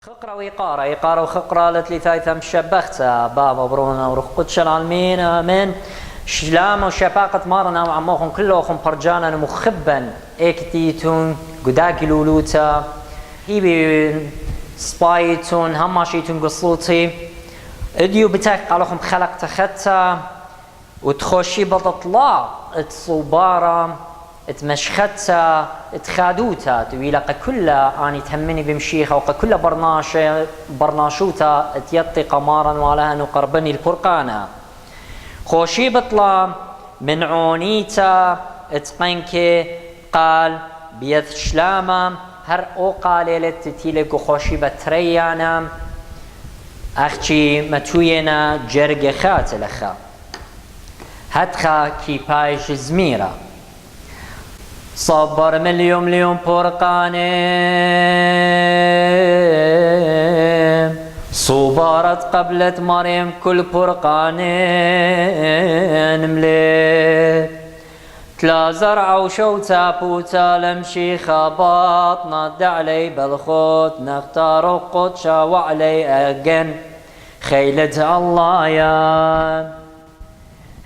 خقرة وإقارة إقارة وخقرة لتلي ثم شبختها بابا برونا وروح قدش العالمين آمين شلام وشفاقة مارنا وعموخن كلهم برجانا مخبا اكتيتون قداك لولوتا هيبي سبايتون هماشيتون قصوتي اديو بتاك قالوهم خلق تختا وتخوشي بتطلع تصوبارا تمشختها تخادوتا تويلق كلها اني تهمني بمشيخه وق كل برناشوتا تيطي قمارا ولها نقربني الفرقانا خوشي بطلع من عونيتا تقنكي قال بيث شلاما هر او قاليلت تتيلق خوشي بتريانا اختي متوينا جرق خاتلخا هتخا كي بايش زميرة صبر مليون فرقاني صبارت قبلت مريم كل فرقاني نملي تلا زرع وشوتا بوتا لمشي خباطنا دعلي بالخوت نختار قدشا وعلي أجن خيلة الله يا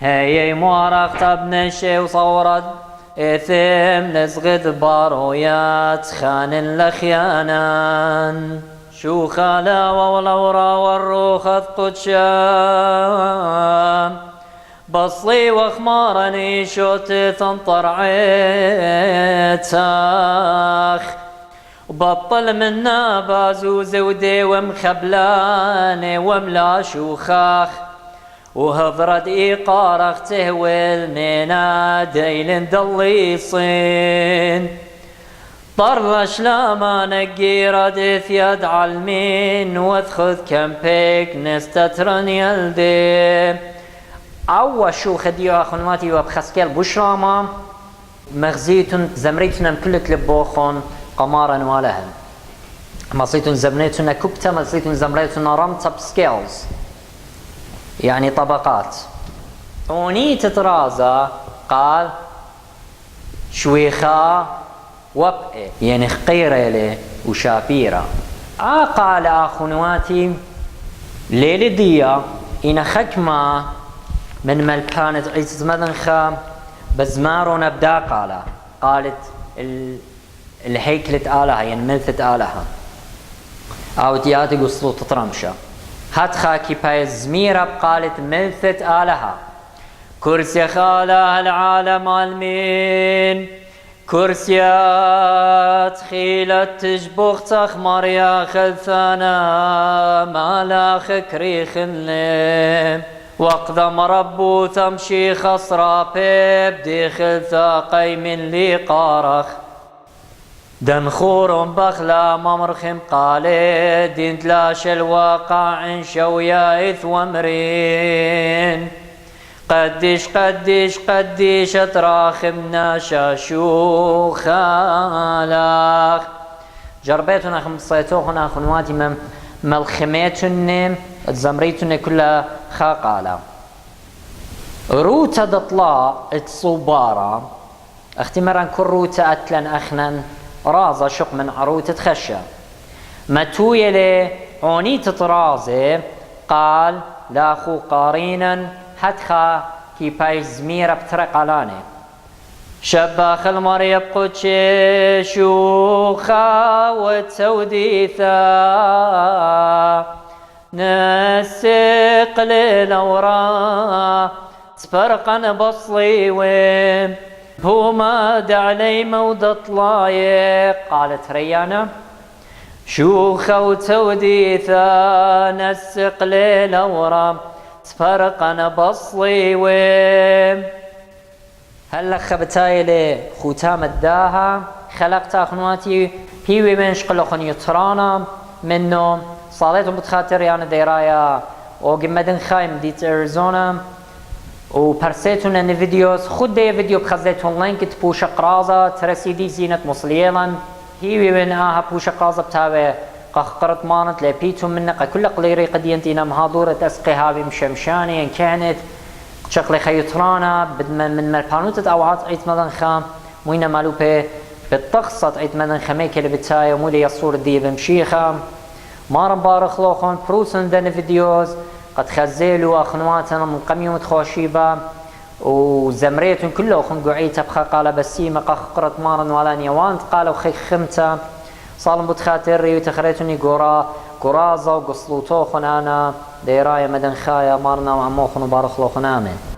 هي مورق تبنشي وصورت إثم نزغد بارويات خان لخيانان شو خلاوة والورا والروخة قدشان بصلي وخمارني شوت تنطر عيتاخ وبطل منا بازو زودي ومخبلاني وملا شوخاخ وهضرت إيقارخ تهويل مينا ديل دليصين طرش لما نقيرد ثياد عالمين واثخذ كمبيك نستترن يلدي أول شو خديو أخواناتي وبخسكيل بشراما مغزيتن زمريتنا كل كلبوخون قمارا ولهم مصيتن زمريتنا كبتا مصيتن زمريتنا رمتا بسكيلز يعني طبقات ونيت طرازة قال شويخا وبئ يعني خقيرة لي وشابيرة قال أخواتي ليلة ديا إن خكمة من ملكانة عيسى مدنخا بزمارو نبدا قالت الهيكلة آلهة يعني ملثة آلهة أو تياتي قصو تطرمشة هاتخا كي بايز زميرة قالت ملثة آلهة كرسي خاله العالم المين كرسيات خيلت تجبخ تخمر يا خلثانا مالاخ كريخ الليم واقدم ربو تمشي خصرا بيب دي خلثا قيم لي قارخ دنخور بخلا ممرخم قالي دين تلاش الواقع شويا إث ومرين قديش أتراخمنا شاشو خالاخ جربيتنا خمصيتوخنا أخواتي ملخميتن تزمريتن كلها خاقالا روتا دطلا تصوبارا اختمرا كل روتا أتلن أخنن رازة شق من عروت تخشى متوية لي عونيت طرازي قال لاخو قارينا حتخا كي بايش زميرة بطرق علاني شباخ المريب قدشي شوخا وتسوديثا نسق للورا تفرقا بصلي وين هما دعلي مود طلايق قالت ريانا شوخة وتوديثا نسق ليلة ورا تفرقنا بصلي ويم هلا خبتاي لي ختام الداها خلقت اخواتي هيوي من شقلخن يطرانا منه صالتهم بتخاطر يعني ديرايا وقمدن خايم ديت اريزونا وبرسيتون ان فيديوز خد دي فيديو بخزيتون لينك تبوش قرازة ترسيدي زينة مصليلا هي من بوش قرازة بتاوي قرط مانت لبيتون منك كل قليري قد ينتينا مهادورة اسقي هابي مشمشاني ان كانت شقلي خيطرانا من ملبانوتة اوعات عيت مدن خام موينا مالوبي بالطقسة عيت مدن خميك اللي بتاي ومولي يصور دي بمشيخة مار بارخ لوخون بروسن دن فيديوز قد خزيلوا أخنواتنا من قميمة خوشيبا وزمريتون كله خن قعيت بخا قال بسيمة قرت مارن ولا نيوانت قالوا خي خمتا صالم بتخاتري وتخريتوني قرازة وقصلوتو خنانا ديرايا مدن خايا مارنا وعموخن وبارخ لوخن آمين.